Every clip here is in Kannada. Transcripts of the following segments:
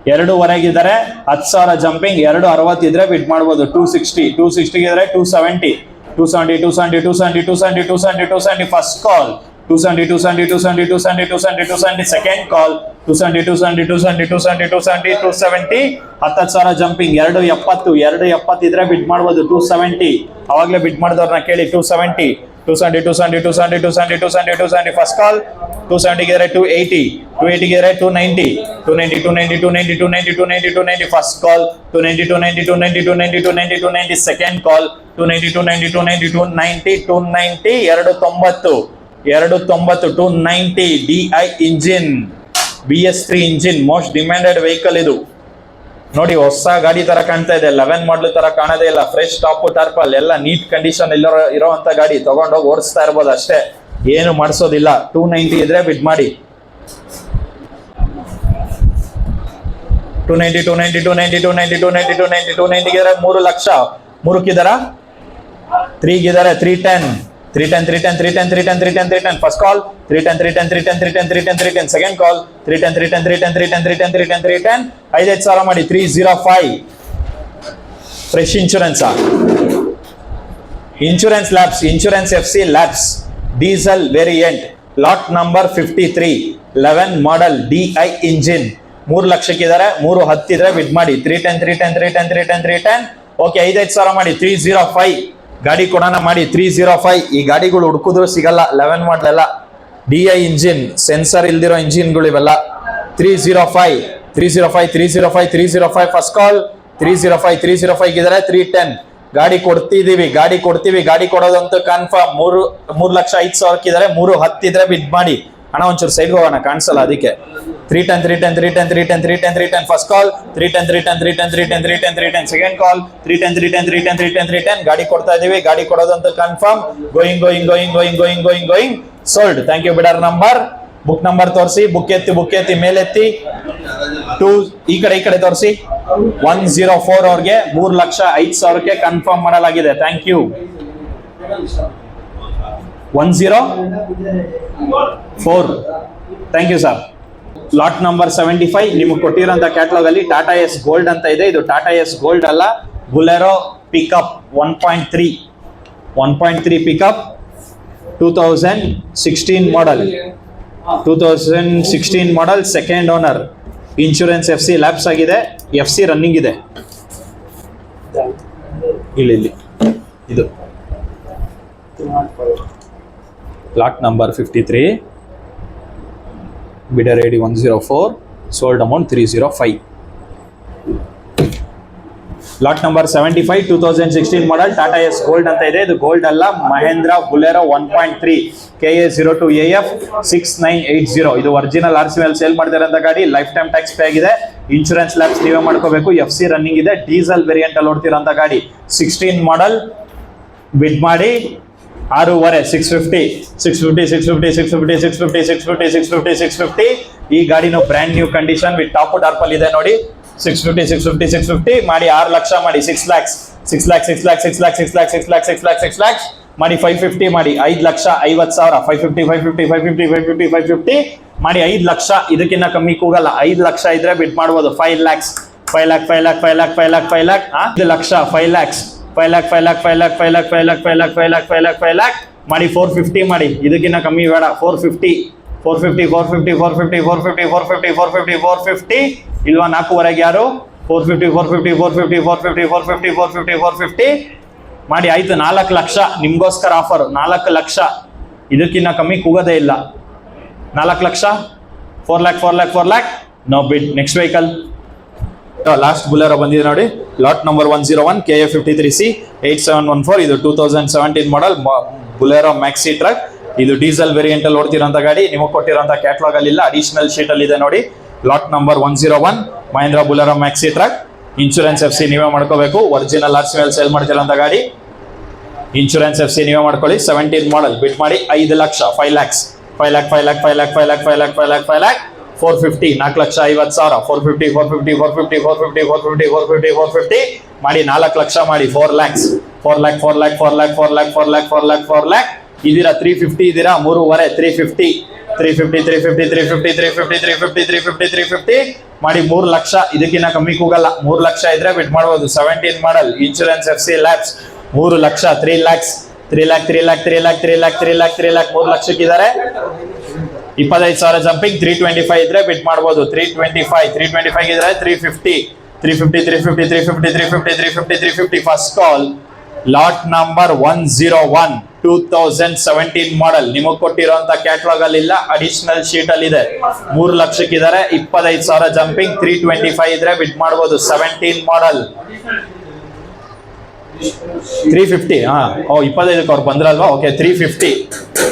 2.5 10,000 ಜಂಪಿಂಗ್ 260 ಇದ್ರೆ ಬಿಡ್ ಮಾಡ್ಬೋದು. 260 ಇದ್ರೆ 270 ಫಸ್ಟ್ ಕಾಲ್. 270 ಸೆಕೆಂಡ್ ಕಾಲ್. 270 10,000 ಜಂಪಿಂಗ್ 270 ಇದ್ರೆ ಬಿಡ್ ಮಾಡ್ಬೋದು. 270 ಅವಾಗ್ಲೇ ಬಿಡ್ ಮಾಡಿದವ್ರನ್ನ ಕೇಳಿ. 270 ಫಸ್ಟ್ ಕಾಲ್. 270 ಗೆ 280 ಗೆ 290 ಫಸ್ಟ್ ಕಾಲ್. 290 ಸೆಕೆಂಡ್ ಕಾಲ್. 290 290 DI engine, BS3 engine, most demanded vehicle ಇದು. ನೋಡಿ ಹೊಸ ಗಾಡಿ ತರ ಕಾಣ್ತಾ ಇದೆ. 11 ಮಾಡಲ್ ತರ ಕಾಣೋದೇ ಇಲ್ಲ. ಫ್ರೆಶ್ ಟಾಪ್ ಟಾರ್ಪಲ್ ಎಲ್ಲ ನೀಟ್ ಕಂಡೀಷನ್ ಇರೋಂತ ಗಾಡಿ. ತಗೊಂಡೋಗಿ ಓಡಿಸ್ತಾ ಇರ್ಬೋದು ಅಷ್ಟೇ, ಏನು ಮಾಡಿಸೋದಿಲ್ಲ. 290 ಇದ್ರೆ ಬಿಡ್ ಮಾಡಿ. 290 ಗೆ 3 ಲಕ್ಷ. 3ಕ್ಕಿದಾರ 3 ಗಿದಾರೆ. 310 ಫಸ್ಟ್ ಕಾಲ್. 310 second call. 310 5,000 ಮಾಡಿ. 305 fresh insurance. Insurance lapse, insurance FC lapse, diesel variant, lot number 53, 11 model, DI engine. 3 ಲಕ್ಷಕ್ಕಿದ್ದಾರೆ. 310 ಇದ್ರೆ ಬಿಡ್ ಮಾಡಿ. 310 ಓಕೆ. 5,000 ಮಾಡಿ. 305 ಗಾಡಿ ಕೊಡೋಣ ಮಾಡಿ. 305 ಈ ಗಾಡಿಗಳು ಹುಡುಕಿದ್ರು ಸಿಗಲ್ಲ. 11 ಮಾಡಲ್ ಎಲ್ಲ DI ಇಂಜಿನ್, ಸೆನ್ಸರ್ ಇಲ್ದಿರೋ ಇಂಜಿನ್ಗಳು ಇವೆಲ್ಲ. 305 ಫಸ್ಟ್ ಕಾಲ್. 305 ಇದ್ದಾರೆ. 310 ಗಾಡಿ ಕೊಡ್ತಿದೀವಿ. ಗಾಡಿ ಕೊಡೋದಂತೂ ಕನ್ಫರ್ಮ್. 3,05,000 310 ಇದ್ರೆ ಬಿಡ್ ಮಾಡಿ. ಅಣ್ಣ ಒಂಚೂರು ಸೈಡ್ ಹೋಗೋಣ, ಕಾಣಿಸಲ್ಲ ಅದಕ್ಕೆ. 310 ಫಸ್ಟ್ ಕಾಲ್. 310 second call. 310 ಗಾಡಿ ಕೊಡ್ತಾ ಇದೀವಿ. ಗಾಡಿ ಕೊಡೋದಂತೂ confirm. Going sold. Thank you. Bidder number, book number ತೋರಿಸಿ. ಬುಕ್ ಎತ್ತಿ ಮೇಲೆತ್ತಿ. 2 ಈ ಕಡೆ ತೋರಿಸಿ. 104 ಅವ್ರಿಗೆ 3,05,000 ಕನ್ಫರ್ಮ್ ಮಾಡಲಾಗಿದೆ. Thank you. 104 thank you sir. Lot number 75 ನಿಮಗೆ ಕೊಟ್ಟಿರೋಂಥ ಕ್ಯಾಟಲಾಗ್ ಅಲ್ಲಿ ಟಾಟಾ ಎಸ್ ಗೋಲ್ಡ್ ಅಂತ ಇದೆ. ಇದು ಟಾಟಾ ಎಸ್ ಗೋಲ್ಡ್ ಅಲ್ಲ, Bolero pickup 1.3 pickup 2016 model, second owner. Insurance FC lapse ಆಗಿದೆ. FC ರನ್ನಿಂಗ್ ಇದೆ. ಇಲ್ಲಿ ಇದು lot number 53, bidder ID 104, sold amount 305. Lot number 75 2016 model Tata Ace gold ಅಂತ ಇದೆ. ಇದು ಗೋಲ್ಡ್ ಅಲ್ಲ, ಮಹೇಂದ್ರ ಬುಲೆರೋ 1.3 KA02AF 6980. ಇದು ಒರಿಜಿನಲ್ RC ಸೇಲ್ ಮಾಡ್ತಿರೋಂಥ ಗಾಡಿ. ಲೈಫ್ ಟೈಮ್ ಟ್ಯಾಕ್ಸ್ ಪೇ ಆಗಿದೆ. ಇನ್ಶೂರೆನ್ಸ್ ಲ್ಯಾಬ್ಸ್ ನೀವೇ ಮಾಡ್ಕೋಬೇಕು. FC ರನ್ನಿಂಗ್ ಇದೆ. ಡೀಸೆಲ್ ವೇರಿಯಂಟ್ ಅಲ್ಲಿ ಓಡ್ತಿರೋಂಥ ಗಾಡಿ. 16 ಮಾಡಲ್. ಬಿಡ್ ಮಾಡಿ 6.5. 650. ಈ ಗಾಡಿನೂ brand new condition with top tarpaulin ಇದೆ ನೋಡಿ. 650 ಮಾಡಿ. 6 ಲಕ್ಷ ಮಾಡಿ. 6 lakhs ಮಾಡಿ. 550 ಮಾಡಿ. 5,50,000. 550 ಮಾಡಿ. 5 ಲಕ್ಷ. ಇದಕ್ಕಿಂತ ಕಮ್ಮಿ ಕೂಗಲ್ಲ. 5 ಲಕ್ಷ ಇದ್ರೆ ಬಿಡ್ ಮಾಡ್ಬೋದು. 5 lakhs 5 lakh 5 lakh. 5 lakhs 5 lakh ಮಾಡಿ. 450 ಮಾಡಿ. ಇದಕ್ಕಿಂತ ಕಮ್ಮಿ ಬೇಡ. 450 ಇಲ್ವಾ? 4.5 ಯಾರು? 450 ಮಾಡಿ. ಆಯ್ತು. 4 ಲಕ್ಷ ನಿಮ್ಗೋಸ್ಕರ ಆಫರ್. 4 ಲಕ್ಷ ಇದಕ್ಕಿಂತ ಕಮ್ಮಿ ಕೂಗೋದೇ ಇಲ್ಲ. 4 lakh. 4 lakh no bid. Next vehicle last Bolero ಬಂದಿದೆ ನೋಡಿ. Lot number 101 KA53C 8714. ಇದು 2017 ಮಾಡಲ್ ಬುಲೆರೋ ಮ್ಯಾಕ್ಸಿ ಟ್ರಕ್. ಇದು ಡೀಸೆಲ್ ವೇರಿಯಂಟ್ ಅಲ್ಲಿ ಓಡ್ತಿರೋಂಥ ಗಾಡಿ. ನಿಮಗೆ ಕೊಟ್ಟಿರೋಂಥ ಕ್ಯಾಟಲಾಗ್ ಅಲ್ಲಿ ಇಲ್ಲ, ಅಡಿಷನಲ್ ಶೀಟ್ ಅಲ್ಲಿ ಇದೆ ನೋಡಿ. Lot number 101 Mahindra Bolero maxi truck. Insurance FC ನೀವೇ ಮಾಡ್ಕೋಬೇಕು. ಒರಿಜಿನಲ್ RC ಸೇಲ್ ಮಾಡ್ತಿರೋಂಥ ಗಾಡಿ. ಇನ್ಶೂರೆನ್ಸ್ FC ನೀವೇ ಮಾಡ್ಕೊಳ್ಳಿ. 17 ಮಾಡಲ್. ಬಿಟ್ ಮಾಡಿ. 5 ಲಕ್ಷ. 5 lakhs 450 4,50,000. 450 ಮಾಡಿ. 4 ಲಕ್ಷ ಮಾಡಿ. 4 lakhs 4 lakh ಇದೀರಾ. 350 ಇದೀರಾ. 3.5 350 350 350 350 350 350 350 ಮಾಡಿ 3 ಲಕ್ಷ. ಇದಕ್ಕಿಂತ ಕಮ್ಮಿ ಕೂಗಲ್ಲ. 3 ಲಕ್ಷ ಇದ್ರೆ ಬಿಟ್ ಮಾಡ್ಬೋದು. 17 model insurance FC lapse 3 lakh. 3 lakhs 3 lakh 3 lakh 3 lakh 3 lakh 3 lakh 3 lakh 3 ಲಕ್ಷಕ್ಕಿದ್ದಾರೆ. 25,000 jumping. 325 ಇದ್ರೆ ಬಿಟ್ ಮಾಡ್ಬೋದು. 325 325 ಇದ್ರೆ 350 350 350 350 350 350 350 ಫಸ್ಟ್ ಕಾಲ್. ಲಾಟ್ ನಂಬರ್ 101 2017 ಮಾಡಲ್. ನಿಮಗ್ ಕೊಟ್ಟಿರುವಂತ ಕ್ಯಾಟ್ಲಾಗ್ ಅಲ್ಲಿ ಇಲ್ಲ, ಅಡಿಷನಲ್ ಶೀಟ್ ಅಲ್ಲಿ ಇದೆ. 3 ಲಕ್ಷಕ್ಕಿದ್ದಾರೆ. 25,000 ಜಂಪಿಂಗ್. 325 ಇದ್ರೆ ಬಿಟ್ ಮಾಡ್ಬೋದು. 17 ಮಾಡಲ್ 350. 25 ಅವ್ರು ಬಂದ್ರಲ್ವಾ? ಓಕೆ 350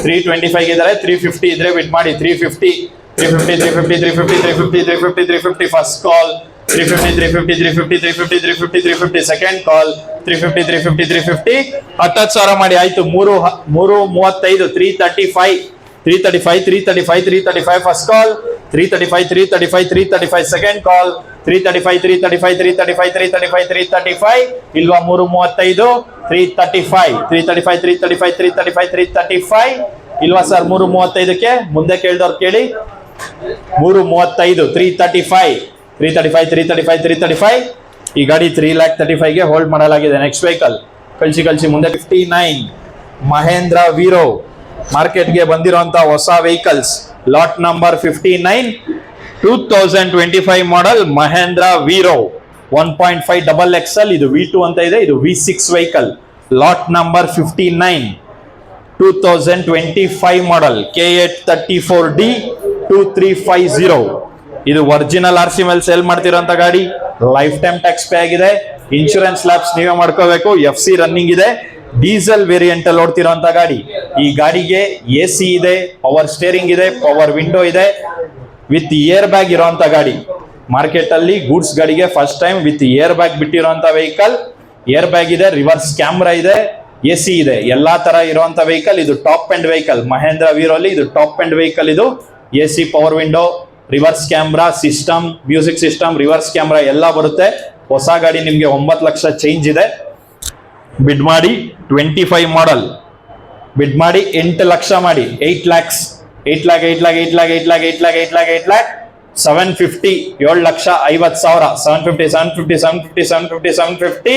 325 ಇದ್ದಾರೆ. 350 ಇದ್ರೆ ಬಿಟ್ ಮಾಡಿ. 350 350 350 350 350 350 350 ಫಸ್ಟ್ ಕಾಲ್. 350 350 350 350 350 350 ಸೆಕೆಂಡ್ ಕಾಲ್. 350 350 350 10,000 ಮಾಡಿ. ಆಯ್ತು. 335 335 335 335 335 ಫಸ್ಟ್ ಕಾಲ್. 335 335 335 ಸೆಕೆಂಡ್ ಕಾಲ್. 335 335 335 335 335 ಇಲ್ವಾ? 335 335 335 335 335 335 ಇಲ್ವಾ ಸರ್? 335ಕ್ಕೆ ಮುಂದೆ ಕೇಳಿದವ್ರು ಕೇಳಿ. 335 335 335 335 335 ಈ ಗಾಡಿ 3,35,000 ಗೆ ಹೋಲ್ಡ್ ಮಾಡಲಾಗಿದೆ. ನೆಕ್ಸ್ಟ್ ವೆಹಿಕಲ್ ಕಳಿಸಿ ಮುಂದೆ. 59 ಮಹೇಂದ್ರ ವೀರೋ ಮಾರ್ಕೆಟ್ಗೆ ಬಂದಿರುವಂತ ಹೊಸ ವೆಹಿಕಲ್ಸ್. ಲಾಟ್ ನಂಬರ್ 59 2025 ಮಾಡಲ್ ಮಹೇಂದ್ರ ವೀರೋ 1.5 ಡಬಲ್ XL. ಇದು V2 ಅಂತ ಇದೆ. ಇದು V6 ವೆಹಿಕಲ್. ಲಾಟ್ ನಂಬರ್ 59 2025 ಮಾಡಲ್ K834D 2350. ಇದು ಒರಿಜಿನಲ್ RC ಮೇಲೆ ಸೇಲ್ ಮಾಡ್ತಿರೋಂತ ಗಾಡಿ. ಲೈಫ್ ಟೈಮ್ ಟ್ಯಾಕ್ಸ್ ಪೇ ಆಗಿದೆ. ಇನ್ಶೂರೆನ್ಸ್ ಲ್ಯಾಬ್ಸ್ ನೀವೇ ಮಾಡ್ಕೋಬೇಕು. FC ರನ್ನಿಂಗ್ ಇದೆ. ಡೀಸೆಲ್ ವೇರಿಯಂಟ್ ಅಲ್ಲಿ ಓಡ್ತಿರೋಂತ ಗಾಡಿ. ಈ ಗಾಡಿಗೆ AC ಇದೆ, ಪವರ್ ಸ್ಟೇರಿಂಗ್ ಇದೆ, ಪವರ್ ವಿಂಡೋ ಇದೆ, ವಿತ್ ಏರ್ ಬ್ಯಾಗ್ ಇರೋಂತ ಗಾಡಿ. ಮಾರ್ಕೆಟ್ ಅಲ್ಲಿ ಗೂಡ್ಸ್ ಗಾಡಿಗೆ first time with air bag ಬಿಟ್ಟಿರೋಂತ ವೆಹಿಕಲ್. ಏರ್ ಬ್ಯಾಗ್ ಇದೆ, ರಿವರ್ಸ್ ಕ್ಯಾಮ್ರಾ ಇದೆ, AC ಇದೆ, ಎಲ್ಲಾ ತರ ಇರುವಂತ ವೆಹಿಕಲ್. ಇದು ಟಾಪ್ ಎಂಡ್ ವೆಹಿಕಲ್. ಮಹೇಂದ್ರ ವೀರೋಲಿ ಇದು ಟಾಪ್ ಎಂಡ್ ವೆಹಿಕಲ್. ಇದು AC, power window, reverse camera system, music system, reverse camera ಎಲ್ಲ ಬರುತ್ತೆ. ಹೊಸ ಗಾಡಿ ನಿಮ್ಗೆ 9 ಲಕ್ಷ ಚೇಂಜ್ ಇದೆ. ಬಿಡ್ ಮಾಡಿ 25 ಮಾಡಲ್. ಬಿಡ್ ಮಾಡಿ 8 ಲಕ್ಷ ಮಾಡಿ. 8 lakhs 8 lakh 8 lakh 8 lakh 8 lakh 8 lakh 8 lakh 8 lakh 750 7 lakh 50,000 750 750 750 750 750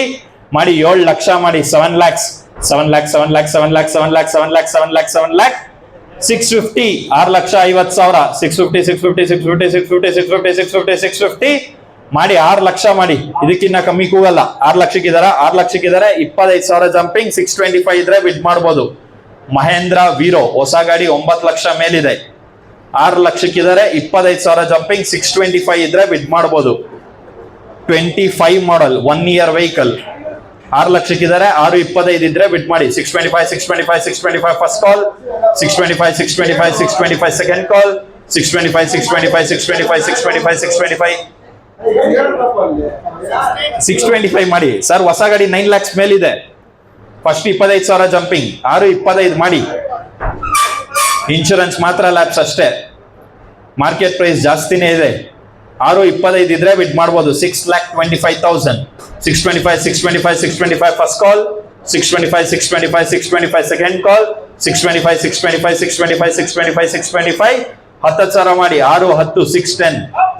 ಮಾಡಿ. 7 ಲಕ್ಷ ಮಾಡಿ. 7 lakhs 7 lakh 7 lakh 7 lakh 7 lakh 7 lakh 7 lakh 7 lakh 650 6 lakh 50,000 650 650 650 650 650 650 650 ಮಾಡಿ. 6 ಲಕ್ಷ ಮಾಡಿ. ಇದಕ್ಕಿಂತ ಕಮ್ಮಿ ಕೂಗಲ್ಲ. 6 ಲಕ್ಷಕ್ಕಿದಾರ. 6 ಲಕ್ಷಕ್ಕಿದ್ದಾರೆ. 25,000 ಜಂಪಿಂಗ್. 625 ಇದ್ರೆ ಬಿಡ್ ಮಾಡ್ಬೋದು. ಮಹೇಂದ್ರ ವೀರೋ ಹೊಸ ಗಾಡಿ 9 ಲಕ್ಷ ಮೇಲಿದೆ. 6 ಲಕ್ಷಕ್ಕಿದ್ದಾರೆ. 25,000 ಜಂಪಿಂಗ್. 625 ಇದ್ರೆ ಬಿಡ್ ಮಾಡ್ಬೋದು. 25 ಮಾಡಲ್ 1 year ವೆಹಿಕಲ್. 6 ಲಕ್ಷಕ್ಕಿದ್ದಾರೆ. 625 ಇದ್ರೆ ಬಿಟ್ ಮಾಡಿ. 625 625 625 ಫಸ್ಟ್ ಕಾಲ್. 625 625 625 ಸೆಕೆಂಡ್ ಕಾಲ್. 625 625 625 625 625 625 ಮಾಡಿ. ಸರ್ ಹೊಸ ಗಾಡಿ 9 lakhs ಮೇಲಿದೆ. First 25,000 jumping. 625 ಮಾಡಿ. ಇನ್ಶೂರೆನ್ಸ್ ಮಾತ್ರ ಲ್ಯಾಬ್ಸ್ ಅಷ್ಟೇ. ಮಾರ್ಕೆಟ್ ಪ್ರೈಸ್ ಜಾಸ್ತಿನೇ ಇದೆ. 625 ಇದ್ರೆ ಬಿಟ್ ಮಾಡ್ಬೋದು. 6,25,000 625 625 625 ಫಸ್ಟ್ ಕಾಲ್. 625 625 625 ಸೆಕೆಂಡ್ ಕಾಲ್. 625 625 625 625 625 10,000 ಮಾಡಿ. 6 10 610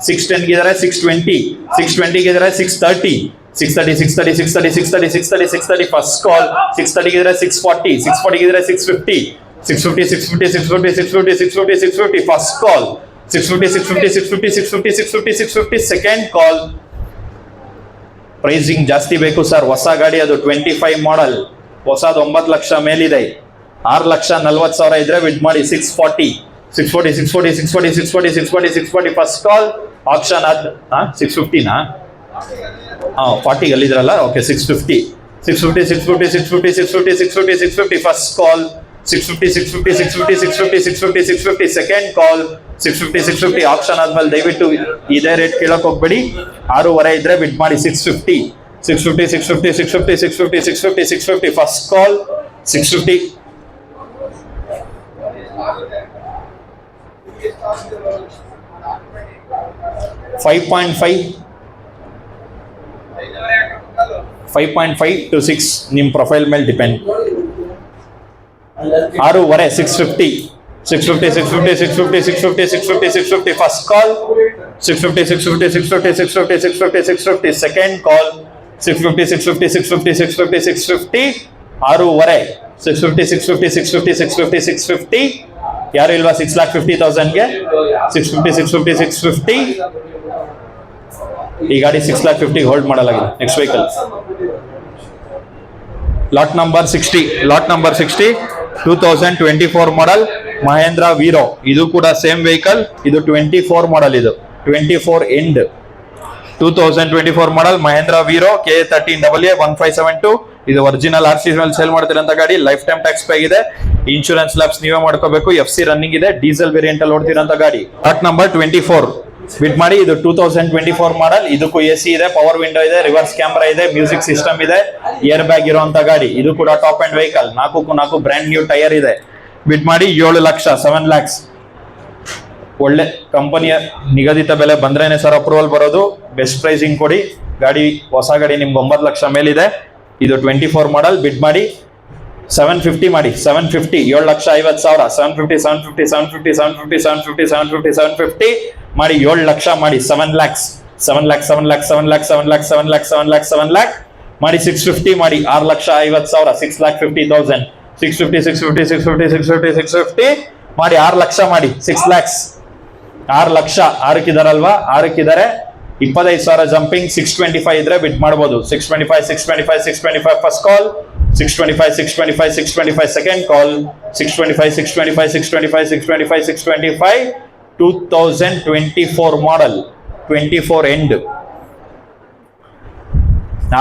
610 ಗಿದ್ರೆ 620 620 ಗಿದ್ರೆ 630 630 630 630 630 630 630 first call. 630 ಗಿದ್ರೆ 640 640 ಗಿದ್ರೆ 650 650 650 650 650 650 650 first call. 650 650 650 650 650 650 second ಕಾಲ್. ಪ್ರೈಸಿಂಗ್ ಜಾಸ್ತಿ ಬೇಕು ಸರ್. ಹೊಸ ಗಾಡಿ ಅದು 25 ಮಾಡಲ್. ಹೊಸದು 9 ಲಕ್ಷ ಮೇಲಿದೆ. 6 ಲಕ್ಷ 40,000 ಇದ್ರೆ ಬಿಡ್ ಮಾಡಿ. 640 640 640 640 640 640 640 ಫಸ್ಟ್ ಕಾಲ್. ಆಪ್ಷನ್ 650 40 ಅಲ್ಲಿದ್ರಲ್ಲ. Okay 650 650 650 650 650 650 650 first call. 650 650 650 650 650 650 second call. 650 650 option ಆದ್ಮೇಲೆ ದಯವಿಟ್ಟು ಇದೇ ರೇಟ್ ಕೇಳಕ್ ಹೋಗ್ಬೇಡಿ. 6.5 ಇದ್ರೆ ಬಿಡ್ ಮಾಡಿ. 650 650 650 650 650 650 650 ಫಸ್ಟ್ ಕಾಲ್. 650 5.5 5.5 to 6 ನಿಮ್ ಪ್ರೊಫೈಲ್ ಮೇಲೆ depend. 6.5 650 650, 650, 650, 650, 650, 650. First call. 650, 650, 650, 650, 650, 650. Second call. 650, 650, 650, 650, 650. ಆರೂವರೆ. 650, 650, 650, 650, 650. ಯಾರು ಇಲ್ವಾ 6,50,000ಗೆ? 650, 650, 650. ಈ ಗಾಡಿ 6,50,000 ಹೋಲ್ಡ್ ಮಾಡಲಾಗಿದೆ. Next vehicle lot number 60. Lot number 60 2024 model Mahindra Veero. ಇದು ಕೂಡ ಸೇಮ್ ವೆಹಿಕಲ್. ಇದು 24 ಮಾಡೆಲ್. ಇದು 24 ಎಂಡ್ 2024 ಮಾಡೆಲ್ ಮಹೇಂದ್ರ ವೀರೋ K13AA 1572. ಇದು ಒರಿಜಿನಲ್ RC ಮೇಲೆ ಸೇಲ್ ಮಾಡ್ತಿರೋಂಥ ಗಾಡಿ. ಲೈಫ್ ಟೈಮ್ ಟ್ಯಾಕ್ಸ್ ಪೇ ಇದೆ. ಇನ್ಶೂರೆನ್ಸ್ ಲ್ಯಾಬ್ಸ್ ನೀವೇ ಮಾಡ್ಕೋಬೇಕು. FC ರನ್ನಿಂಗ್ ಇದೆ. ಡೀಸೆಲ್ ವೇರಿಯಂಟ್ ಅಲ್ಲಿ ಓಡ್ತಿರೋಂಥ ಗಾಡಿ. ಲಾಟ್ ನಂಬರ್ 24 ಬಿಟ್ ಮಾಡಿ. ಇದು 2024 ಮಾಡೆಲ್. ಇದಕ್ಕೂ AC ಇದೆ, ಪವರ್ ವಿಂಡೋ ಇದೆ, ರಿವರ್ಸ್ ಕ್ಯಾಮ್ರಾ ಇದೆ, ಮ್ಯೂಸಿಕ್ ಸಿಸ್ಟಮ್ ಇದೆ, ಏರ್ ಬ್ಯಾಗ್ ಇರುವಂತ ಗಾಡಿ. ಇದು ಕೂಡ top and vehicle. 4 brand new tyre ಇದೆ. ಬಿಟ್ ಮಾಡಿ 7 ಲಕ್ಷ 7 lakhs. ಒಳ್ಳೆ ಕಂಪನಿಯ ನಿಗದಿತ ಬೆಲೆ ಬಂದ್ರೇನೆ ಸರ್ ಅಪ್ರೂವಲ್ ಬರೋದು. ಬೆಸ್ಟ್ ಪ್ರೈಸಿಂಗ್ ಕೊಡಿ. ಗಾಡಿ ಹೊಸ ಗಾಡಿ ನಿಮ್ಗೆ 9 ಲಕ್ಷ ಮೇಲಿದೆ. ಇದು 24 ಮಾಡೆಲ್. ಬಿಡ್ ಮಾಡಿ 750 ಮಾಡಿ. 750 7,50,000. 750 750 750 750 750 750 750 ಮಾಡಿ. 7 ಲಕ್ಷ ಮಾಡಿ. 7 lakhs 7 lakhs 7 lakhs 7 lakhs 7 lakhs 7 lakhs 7 lakhs 7 lakh ಮಾಡಿ. 650 ಮಾಡಿ. 6,50,000. 6,50,000. 650 650 650 650 650 ಮಾಡಿ. 6 ಲಕ್ಷ ಮಾಡಿ. 6 lakhs 6 ಲಕ್ಷ. 6ಕ್ಕಿದಾರಲ್ವಾ? 6ಕ್ಕಿದ್ದಾರೆ. 25,000 ಜಂಪಿಂಗ್. 625 ಇದ್ರೆ ಬಿಡ್ ಮಾಡ್ಬೋದು. 625 625 625 ಫಸ್ಟ್ ಕಾಲ್. 625 625 625 ಸೆಕೆಂಡ್ ಕಾಲ್. 625 625 625 625 625 2024 ಮಾಡೆಲ್ 24 ಎಂಡ್.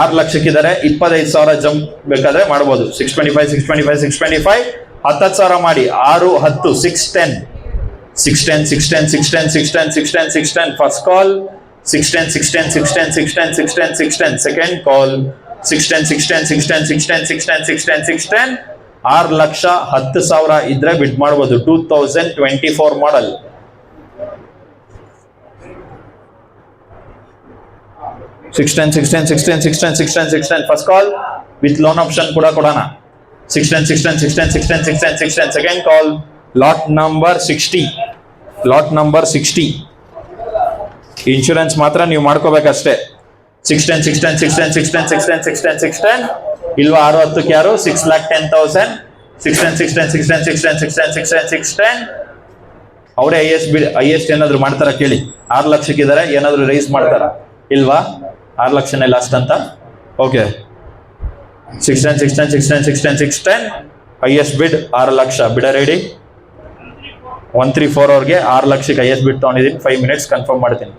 6 ಲಕ್ಷಕ್ಕಿದ್ದಾರೆ. 25,000 ಜಂಪ್ ಬೇಕಾದ್ರೆ ಮಾಡ್ಬೋದು. 625 625 625 10,000 ಮಾಡಿ. 6 10 610 610 610 610 610 610 610 ಫಸ್ಟ್ ಕಾಲ್. 610 610 610 610 610 610 ಸೆಕೆಂಡ್ ಕಾಲ್. 610 610 610 610 610 610 610 6 ಲಕ್ಷ 10,000 ಇದ್ರೆ ಬಿಡ್ ಮಾಡ್ಬೋದು. 2024 model. Six ten first call with loan option ಕೂಡ ಕೊಡೋಣ. 610 ಸೆಕೆಂಡ್ ಕಾಲ್. Lot number 60. Lot number 60. Insurance ಮಾತ್ರ ನೀವು ಮಾಡ್ಕೋಬೇಕಷ್ಟೇ. 610 ಇಲ್ವಾ? 60ಕ್ಕೆ ಯಾರು? 6,10,000. 610 ಅವರೇ ಹೈಯೆಸ್ಟ್ ಏನಾದ್ರು ಮಾಡ್ತಾರ ಕೇಳಿ. 6 ಲಕ್ಷಕ್ಕಿದ್ದಾರೆ. ಏನಾದ್ರು ರೈಸ್ ಮಾಡ್ತಾರ ಇಲ್ವಾ? 6 ಲಕ್ಷನೇ ಲಾಸ್ಟ್ ಅಂತ. ಓಕೆ 610 ಹೈಯೆಸ್ಟ್ ಬಿಡ್ 6 ಲಕ್ಷ. ಬಿಡ ರೆಡಿ. 134 ಅವ್ರಿಗೆ 6 ಲಕ್ಷಕ್ಕೆ ಹೈಯೆಸ್ಟ್ ಬಿಡ್ ತಗೊಂಡಿದ್ದೀನಿ. 5 minutes ಕನ್ಫರ್ಮ್ ಮಾಡ್ತೀನಿ.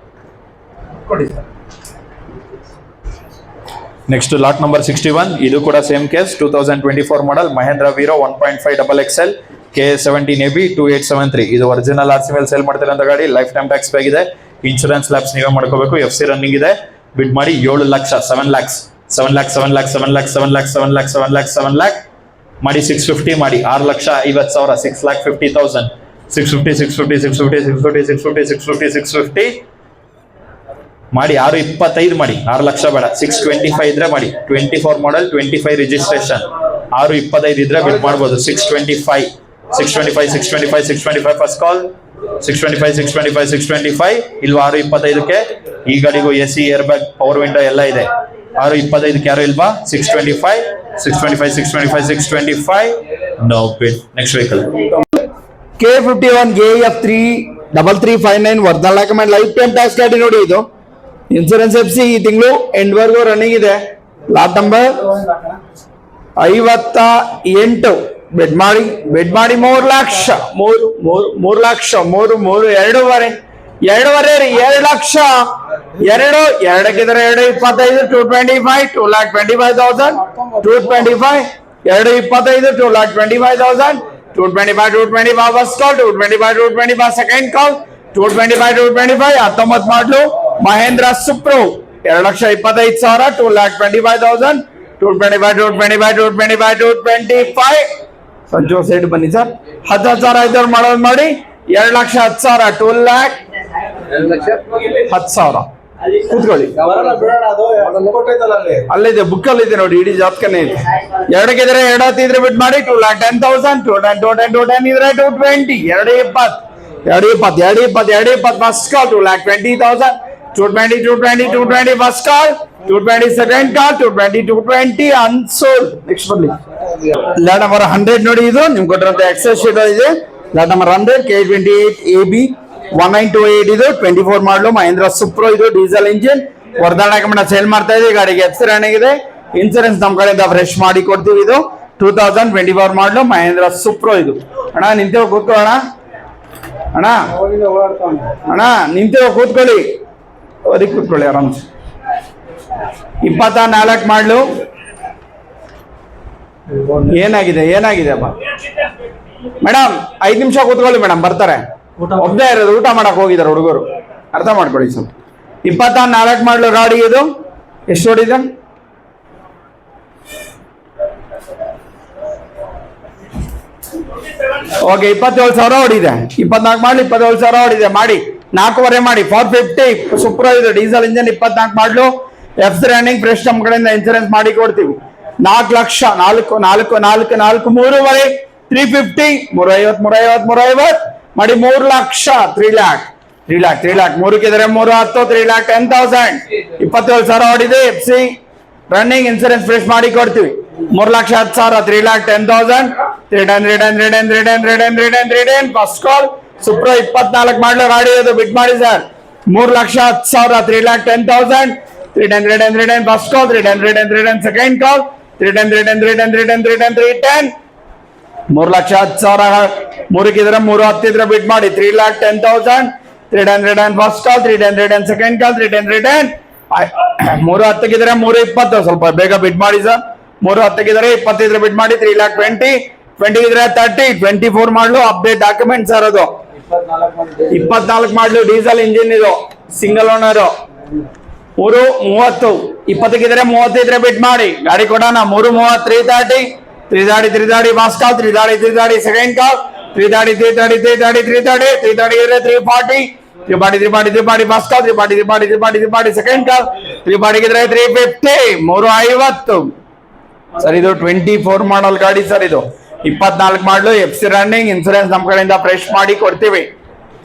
Next lot number 61. ಇದು ಕೂಡ same case. 2024 model Mahindra Veero 1.5 XXL K17AB 2873. ಇದು ಒರಿಜಿನಲ್ RC ಮೇಲೆ ಸೇಲ್ ಮಾಡ್ತಿರೋಂಥ ಗಾಡಿ. ಲೈಫ್ ಟೈಮ್ ಟ್ಯಾಕ್ಸ್ ಆಗಿದೆ. ಇನ್ಶೂರೆನ್ಸ್ ಲ್ಯಾಬ್ಸ್ ನೀವೇ ಮಾಡ್ಕೋಬೇಕು. FC ರನ್ನಿಂಗ್ ಇದೆ. ಬಿಡ್ ಮಾಡಿ 7 lakh 7 lakhs 7 lakhs 7 lakhs 7 lakhs 7 lakhs 7 lakhs 7 lakhs 7 lakh ಮಾಡಿ. 650 ಮಾಡಿ. 6,50,000. 6,50,000. 650 650 650 650 650 650 650 ಮಾಡಿ. 625 ಮಾಡಿ. 6 ಲಕ್ಷ ಬೇಡ. 625 ಇದ್ರೆ ಮಾಡಿ. 24 ಮಾಡೆಲ್ 25 ರಿಜಿಸ್ಟ್ರೇಷನ್. 625 ಇದ್ರೆ ಬಿಡ್ ಮಾಡ್ಬೋದು. 625 ಫಸ್ಟ್ ಕಾಲ್. 625 ಇಲ್ವಾ? 625ಕ್ಕೆ ಈ ಗಾಡಿಗೂ AC air bag power window ಎಲ್ಲ ಇದೆ. 625ಕ್ಕೆ ಯಾರು ಇಲ್ವಾ? 625 no bid. Next vehicle K51 AF 3359 original document life time tax ಗಾಡಿ ನೋಡಿ. ಇದು ಇನ್ಸೂರೆನ್ಸ್ FC ಈ ತಿಂಗಳು ಎಂಡ್ ವರ್ಗೂ ರನ್ನಿಂಗ್ ಇದೆ. Lot number 58. ಬೆಡ್ ಮಾಡಿ 3 ಲಕ್ಷ 3 ಲಕ್ಷ 3 2.5 2 ಲಕ್ಷ 2ಕ್ಕಿದ್ರೆ 225 225 2,25,000 225 225 2,25,000 225 first call. 225 second call. 225 19 model Mahindra Supro 2,25,000 2,25,000 225 ಸಂಜೋ side ಬನ್ನಿ ಸರ್. 10,000 ಐದವ್ರು ಮಾಡೋದು ಮಾಡಿ. 2,10,000 2,10,000 ಕೂತ್ಕೊಳ್ಳಿ. ಅಲ್ಲಿದೆ ಬುಕ್ ಅಲ್ಲಿ ಇದೆ ನೋಡಿ, ಇಡೀ ಜಾತಕನೇ ಇದೆ. ಎರಡಕ್ಕಿದ್ರೆ 2 ಹತ್ತು ಇದ್ರೆ ಬಿಟ್ ಮಾಡಿ 2,10,000, 210 ಇದ್ರೆ 220, 220 first call 2,20,000, 220 first call, 220 second ಕಾಲ್, 220 ಅನ್ಸೋಲ್ಡ್. ನೆಕ್ಸ್ಟ್ ಬರ್ಲಿ ಲ್ಯಾಡ್ ನಂಬರ್ 100 ನೋಡಿ, ಇದು ನಿಮ್ಗೆ ಕೊಟ್ಟಿರೋಂಥ ಎಕ್ಸೆಲ್ ಶೀಟ್ ಇದೆ. ಲ್ಯಾಡ್ ನಂಬರ್ 100 K28 AB 1928 ಇದು 24 ಮಾಡಲು ಮಹೇಂದ್ರ ಸುಪ್ರೋ, ಇದು ಡೀಸೆಲ್ ಇಂಜಿನ್ ವರ್ಧಾ ಸೇಲ್ ಮಾಡ್ತಾ ಇದೆ. ಗಾಡಿಗೆ ಎಫ್ಸಿ ರನ್ನಿಂಗ್ ಇದೆ. ಇನ್ಸೂರೆನ್ಸ್ ನಮ್ಮ ಕಡೆಯಿಂದ ಫ್ರೆಶ್ ಮಾಡಿ ಕೊಡ್ತೀವಿ. ಇದು 2024 ಮಾಡಲು ಮಹೇಂದ್ರ ಸುಪ್ರೋ. ಇದು ಅಣ್ಣ ನಿಂತೇವ ಕೂತ್ಕೊಳ್ಳೋಣ, ಅಣ್ಣ ನಿಂತೇವ ಕೂತ್ಕೊಳ್ಳಿ, ಅದಕ್ಕೆ ಕೂತ್ಕೊಳ್ಳಿ ಆರಾಮ್ಸೆ. 24 ಮಾಡಲು ಏನಾಗಿದೆ ಅಪ್ಪ ಮೇಡಮ್, 5 ನಿಮಿಷ ಕೂತ್ಕೊಳ್ಳಿ ಮೇಡಮ್, ಬರ್ತಾರೆ. ಒಬ್ಬನೇ ಇರೋದು, ಊಟ ಮಾಡಕ್ ಹೋಗಿದ್ದಾರೆ ಹುಡುಗರು, ಅರ್ಥ ಮಾಡ್ಕೊಳ್ಳಿ ಸ್ವಲ್ಪ. 24 ಮಾಡಲು ಗಾಡಿ ಇದು ಎಷ್ಟು ಹೊಡಿದೆ? ಓಕೆ 27,000 ಹೊಡಿದೆ. 24 ಮಾಡಲು 27,000 ಹೊಡಿದೆ. ಮಾಡಿ 4.5 ಮಾಡಿ 450 ಸೂಪರ್ ಇದೆ ಡೀಸೆಲ್ ಇಂಜನ್. 24 ಮಾಡಲು ಎಫ್ಸಿ ರನ್ನಿಂಗ್ ಫ್ರೆಶ್ ನಮ್ಮ ಕಡೆಯಿಂದ ಇನ್ಸೂರೆನ್ಸ್ ಮಾಡಿ ಕೊಡ್ತೀವಿ. 4 ಲಕ್ಷ 4 3.5 350 350 ಮಾಡಿ 3 ಲಕ್ಷ 3 ಲ್ಯಾಕ್ 3 3 10 3,10,000 27,000 ಹೊಡಿದೆ. ಎಫ್ಸಿ ರನ್ನಿಂಗ್ ಇನ್ಸೂರೆನ್ಸ್ ಫ್ರೆಶ್ ಮಾಡಿ ಕೊಡ್ತೀವಿ. 3,10,000 3,10,000 310 ಫಸ್ಟ್ ಕಾಲ್ ಸುಪ್ರೋ. 24 ಮಾಡಲು ಗಾಡಿ ಅದು ಬಿಟ್ ಮಾಡಿ sir. 3,10,000 3,10,000 310 first call, 310 second call, 310 3,10,000 3 10 ಬಿಟ್ ಮಾಡಿ 3,10,000 310 ಫಸ್ಟ್ ಕಾಲ್, 310 ಸೆಕೆಂಡ್ ಕಾಲ್, 310 320 ಸ್ವಲ್ಪ ಬೇಗ ಬಿಟ್ ಮಾಡಿ ಸರ್. 310 20 ಬಿಟ್ ಮಾಡಿ 3,20 20 30 24 ಮಾಡಲು ಅಪ್ಡೇಟ್ ಡಾಕ್ಯುಮೆಂಟ್ ಸರ್. ಅದು 24 ಮಾಡಲು ಡೀಸೆಲ್ ಇಂಜಿನ್, ಇದು ಸಿಂಗಲ್ ಓನರ್. 330 20 ಬಿಟ್ ಮಾಡಿ ಗಾಡಿ ಕೊಡೋಣ. 330 330 ಫಸ್ಟ್ ಕಾಲ್, 330 ಸೆಕೆಂಡ್ ಕಾಲ್, 330 340 340 ಫಸ್ಟ್ ಕಾಲ್, 340 ಸೆಕೆಂಡ್ ಕಾಲ್, 350 350 ಸರ್. ಇದು 24 ಮಾಡಲ್ ಗಾಡಿ ಸರ್. ಇದು 24 ಮಾಡಲು ಎಫ್ಸಿ ರನ್ನಿಂಗ್ ಇನ್ಸೂರೆನ್ಸ್ ನಮ್ಮ ಕಡೆಯಿಂದ ಫ್ರೆಶ್ ಮಾಡಿ ಕೊಡ್ತೀವಿ.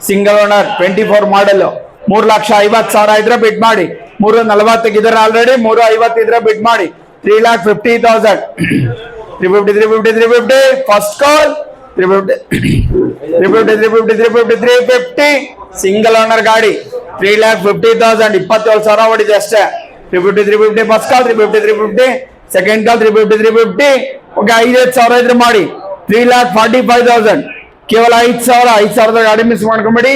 ಸಿಂಗಲ್ ಓನರ್ 24 ಮಾಡಲ್. 3,50,000 ಇದ್ರೆ ಬಿಟ್ ಮಾಡಿ. 340 ಇದ್ರೆ ಆಲ್ರೆಡಿ, 350 ಇದ್ರೆ ಬಿಟ್ ಮಾಡಿ 3,50,000 350 ಫಸ್ಟ್ ಕಾಲ್, 350 ಸಿಂಗಲ್ ಓನರ್ ಗಾಡಿ 3,50,000 27,000 ಹೊಡಿದೆ ಅಷ್ಟೇ. 350 ಫಸ್ಟ್ ಕಾಲ್, 350 ಸೆಕೆಂಡ್ ಕಾಲ್, 350 ಓಕೆ. 5,000 ಇದ್ರೆ ಮಾಡಿ 3,45,000 ಕೇವಲ 5,000 ಗಾಡಿ ಮಿಸ್ ಮಾಡ್ಕೊಂಬಿಡಿ.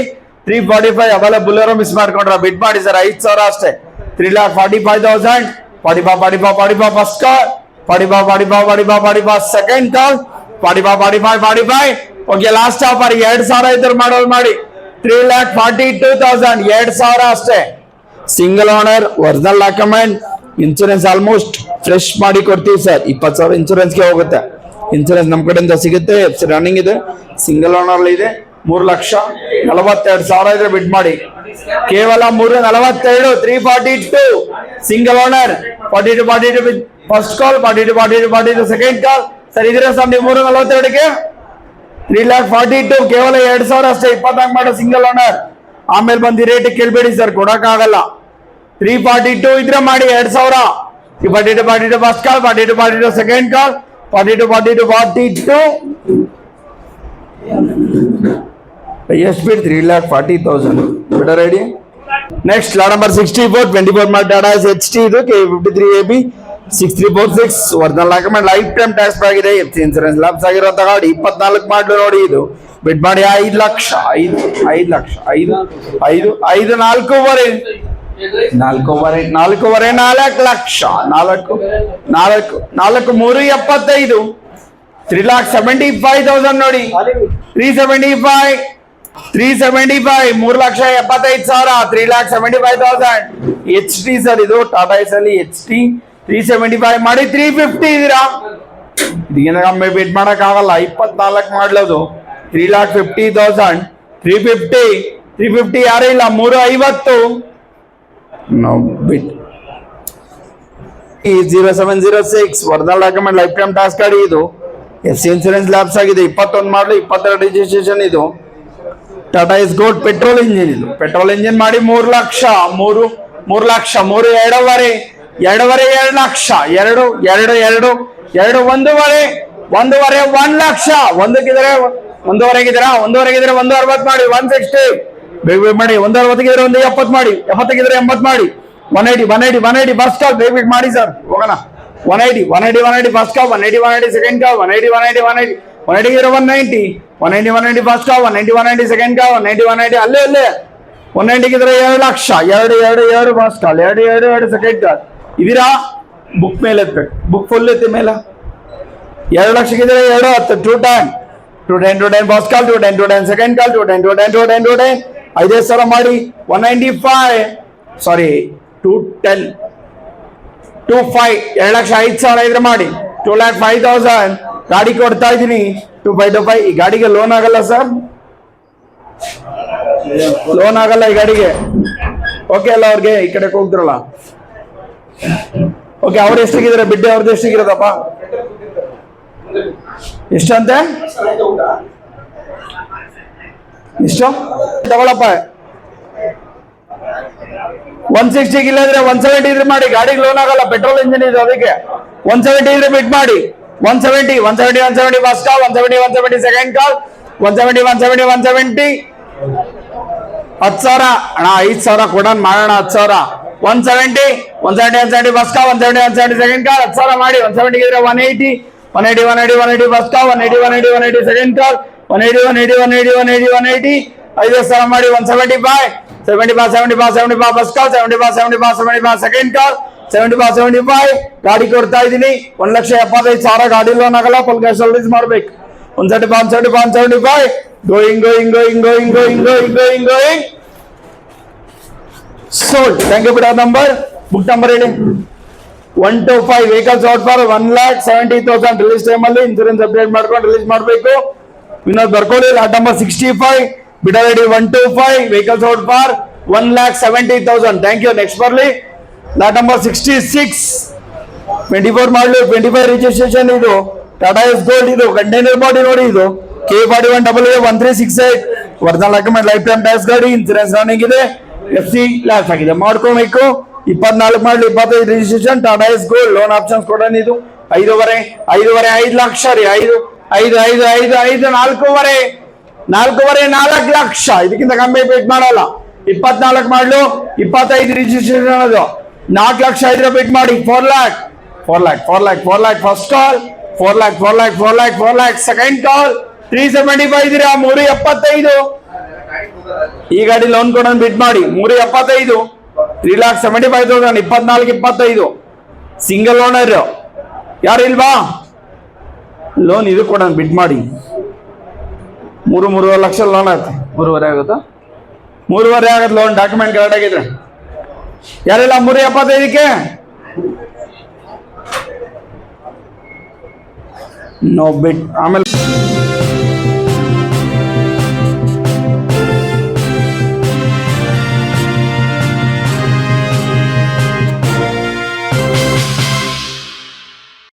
345 ಅವೆಲ್ಲ ಬುಲೆರೋ ಮಿಸ್ ಮಾಡ್ಕೊಂಡ್ರ ಬಿಟ್ ಮಾಡಿ ಸರ್. 5,000 ಅಷ್ಟೇ. 3,45,000 45 ಫಸ್ಟ್ ಕಾಲ್, 45 ಸೆಕೆಂಡ್ ಕಾಲ್, 45 ಓಕೆ. ಲಾಸ್ಟ್ ಆಫರ್ 2,000 ಇದ್ರೆ ಮಾಡೋದು ಮಾಡಿ 3,42,000 2,000 ಅಷ್ಟೇ. Single owner original document insurance almost fresh ಮಾಡಿ ಕೊಡ್ತೀವಿ ಸರ್. 20,000 ಇನ್ಸೂರೆನ್ಸ್ಗೆ ಹೋಗುತ್ತೆ. ಇನ್ಸೂರೆನ್ಸ್ ನಮ್ಮ ಕಡೆಯಿಂದ ಸಿಗುತ್ತೆ. ಎಫ್ಸಿ ರನ್ನಿಂಗ್ ಇದೆ, ಸಿಂಗಲ್ ಓನರ್ ಇದೆ. 3,42,000 ಇದ್ರೆ ಬಿಟ್ ಮಾಡಿ ಕೇವಲ 342 342 single owner. 42 first call, 42 second call sir. ಇದ್ರೆ ಸರ್ ನೀವು 342ಗೆ 3,42 ಕೇವಲ 2,000 ಅಷ್ಟೇ. 24 ಮಾಡೋ ಸಿಂಗಲ್ ಓನರ್. ಆಮೇಲೆ ಬಂದು ರೇಟ್ ಕೇಳ್ಬೇಡಿ ಸರ್, ಕೊಡಕ್ಕಾಗಲ್ಲ. 342 ಇದ್ರೆ ಮಾಡಿ 2,000. 42 ಫಸ್ಟ್ ಕಾಲ್, 42 ಸೆಕೆಂಡ್ ಕಾಲ್, 42 ಎಷ್ಟು ಬಿಡ್ 3,40,000 ಬಿಡರ್ ಐಡಿ. ನೆಕ್ಸ್ಟ್ ಲಾಟ್ ನಂಬರ್ 64 24 ಮಾಡಿ ಟಾಟಾ HT ಇದು K53 AB 6346 original document life time tax ಆಗಿದೆ. ಎಫ್ಸಿ ಇನ್ಸೂರೆನ್ಸ್ ಲ್ಯಾಪ್ಸ್ ಆಗಿರೋ ಗಾಡಿ 24 ಮಾಡಲು ನೋಡಿ. ಇದು ಬಿಡ್ ಮಾಡಿ 5 ಲಕ್ಷ 5 ಲಕ್ಷ 5 5 5 4.5 ಲಕ್ಷ 4 3,75,000 ನೋಡಿ. 375 3,75,000 3,75,000 HT ಸರ್. ಇದು ಟಾಟಾ ಅಲ್ಲಿ HT 375 ಮಾಡಿ 350 ಇದೀರಾ. ಇದಕ್ಕಿಂತ ಕಮ್ಮಿ ಬಿಟ್ ಮಾಡಕ್ ಆಗಲ್ಲ. 24 ಮಾಡ್ಲದು 3,50,000 350 ಯಾರು ಇಲ್ಲ. 350 ನೋ ಬಿಟ್ 0706 original document life time task ಗಾಡಿ ಇದು. FC ಇನ್ಸೂರೆನ್ಸ್ ಲ್ಯಾಪ್ಸ್ ಆಗಿದೆ. 21 ಮಾಡಲು 22 ರಿಜಿಸ್ಟ್ರೇಷನ್ ಇದು. Tata is gold petrol engine ಇದು. ಪೆಟ್ರೋಲ್ ಇಂಜಿನ್ ಮಾಡಿ 3 ಲಕ್ಷ 3 ಲಕ್ಷ 3 2.5 2 ಲಕ್ಷ 2 2 2 1.5 1 ಲಕ್ಷ ಒಂದಕ್ಕಿದ್ರೆ 1.5 1.5 160 ಮಾಡಿ 160 ಬೇಗ ಮಾಡಿ 160 170 ಮಾಡಿ 70 80 ಮಾಡಿ 180 ಫಸ್ಟ್ ಕಾಲ್ ಬೇಗ ಮಾಡಿ ಸರ್ ಹೋಗೋಣ. 180 ಫಸ್ಟ್ ಕಾಲ್ 180 ಸೆಕೆಂಡ್ ಕಾಲ್ 180 190 ಫಸ್ಟ್ ಕಾಲ್ 190 ಸೆಕೆಂಡ್ ಕಾಲ್ 190 ಅಲ್ಲೇ 190 ಇದ್ರೆ 2 ಲಕ್ಷ 2 ಫಸ್ಟ್ ಕಾಲ್ 2 ಸೆಕೆಂಡ್ ಕಾಲ್ ಇದೀರಾ ಬುಕ್ ಮೇಲೆ ಎತ್ಬೇಕು. ಬುಕ್ ಫುಲ್ ಐತಿ ಮೇಲೆ 2 ಲಕ್ಷಕ್ಕಿದ್ರೆ 2 10 210 ಫಸ್ಟ್ ಕಾಲ್ 210 ಸೆಕೆಂಡ್ ಕಾಲ್ 210 5 ಸಾವಿರ ಮಾಡಿ 195 ಸಾರಿ 210 25 2 ಲಕ್ಷ 5 ಸಾವಿರ ಇದ್ರೆ ಮಾಡಿ 2,05,000 ಗಾಡಿ ಕೊಡ್ತಾ ಇದ್ದೀನಿ 2525. ಈ ಗಾಡಿಗೆ ಲೋನ್ ಆಗಲ್ಲ ಸರ್, ಲೋನ್ ಆಗಲ್ಲ ಈ ಗಾಡಿಗೆ. ಓಕೆ ಅಲ್ಲ ಅವ್ರಿಗೆ ಈ ಕಡೆ ಹೋಗ್ತಿರಲ್ಲ. ಓಕೆ ಅವ್ರು ಎಷ್ಟಿಗಿದ್ರೆ ಬಿಡ್ಡೆ ಅವ್ರದ್ದು ಎಷ್ಟಿಗಿರೋದಪ್ಪ ಎಷ್ಟಂತೆ ಇಷ್ಟು ತಗೊಳಪ್ಪ 160 ಇಲ್ಲದ್ರೆ 170 ಇದ್ರೆ ಮಾಡಿ. ಗಾಡಿಗೆ ಲೋನ್ ಆಗಲ್ಲ, ಪೆಟ್ರೋಲ್ ಇಂಜಿನ್ ಇದೆ ಅದಕ್ಕೆ. 170 ಇದ್ರೆ ಬಿಟ್ ಮಾಡಿ 170 ಫಸ್ಟ್ ಕಾಲ್ 170 ಸೆಕೆಂಡ್ ಕಾಲ್ 170 10 ಸಾವಿರ ಅಣ್ಣ 5 ಸಾವಿರ ಕೊಡೋಣ ಮಾಡೋಣ 10 ಸಾವಿರ 170 ಫಸ್ಟ್ ಕಾಲ್ 170 ಸೆಕೆಂಡ್ ಕಾಲ್ 10 ಸಾವಿರ ಮಾಡಿ 170 ಇದ್ರೆ 180 ಫಸ್ಟ್ ಕಾಲ್ 180 ಸೆಕೆಂಡ್ ಕಾಲ್ 180 5 ಸಾವಿರ ಮಾಡಿ 175 ಫಸ್ಟ್ ಕಾಲ್ 75 ಸೆಕೆಂಡ್ ಕಾಲ್ 75 ಗಾಡಿ ಕೊಡ್ತಾ ಇದ್ದೀನಿ 1,75,000 ಗಾಡಿ ಲೋನ್ ಆಗಲ್ಲ, ಫುಲ್ ಕ್ಯಾಶ್ ಸರ್ವಿಸ್ ಮಾಡ್ಬೇಕು. 175 ಗೋಯಿಂಗ್ ಸೋಲ್ಡ್. Thank you. ಬಿಡ ನಂಬರ್ ಬುಕ್ ನಂಬರ್ ಹೇಳಿ 125 vehicles out for 1,70,000 release time ಅಲ್ಲಿ ಇನ್ಸೂರೆನ್ಸ್ ಅಪ್ಡೇಟ್ ಮಾಡ್ಕೊಂಡು ರಿಲೀಸ್ ಮಾಡಬೇಕು. ವಿನೋದ್ ಬರ್ಕೊಳ್ಳಿ. ಲಾಟ್ ನಂಬರ್ 65 ಬಿಡ ready 125 vehicles out for 1,70,000. Thank you. Next ಬರ್ಲಿ ಲಾಟ್ ನಂಬರ್ 66 24 ಮಾಡಲು 25 ರಿಜಿಸ್ಟ್ರೇಷನ್ ಇದು. ಟಾಟಾ ಎಸ್ ಗೋಲ್ಡ್ ಇದು. ಕಂಟೈನರ್ ಬಾಡಿ ನೋಡಿ ಇದು K41AA1368 original document life time tax ಗಾಡಿ ಇನ್ಸೂರೆನ್ಸ್ ರನ್ನಿಂಗ್ ಇದೆ. FC ಲ್ಯಾಪ್ಸ್ ಆಗಿದೆ ಮಾಡ್ಕೋಬೇಕು. 24 ಮಾಡಲು 25 registration Tata Ace gold. Loan options ಕೊಡೋಣ ಇದು 5 ಲಕ್ಷ ರೀ 5 4 ಲಕ್ಷ ಇದಕ್ಕಿಂತ ಕಮ್ಮಿ ಬಿಟ್ ಮಾಡಲ್ಲ. 24 ಮಾಡಲು 25 ರಿಜಿಸ್ಟ್ರೇಷನ್ ಅದು 4 ಲಕ್ಷ ಇದ್ರೆ ಬಿಟ್ ಮಾಡಿ 4 lakh first call 4 lakh second ಕಾಲ್ 375 ಇದ್ರೆ 375 ಈ ಗಾಡಿ ಲೋನ್ ಕೊಡೋಣ ಬಿಟ್ ಮಾಡಿ 375 3,75,000 24 ಸಿಂಗಲ್ ಓನರ್ ಯಾರು ಇಲ್ವಾ ಲೋನ್ ಇದು ಕೊಡೋಣ ಬಿಟ್ ಮಾಡಿ 3 ಲಕ್ಷ ಲೋನ್ ಆಗುತ್ತೆ. 3.5 ಆಗುತ್ತಾ 3.5 ಆಗತ್ತೆ ಲೋನ್ ಡಾಕ್ಯುಮೆಂಟ್ ಕರೆಕ್ಟ್ ಆಗಿದ್ರೆ. ಯಾರೆಲ್ಲ 375ಕ್ಕೆ ನೋ ಬಿಟ್. ಆಮೇಲೆ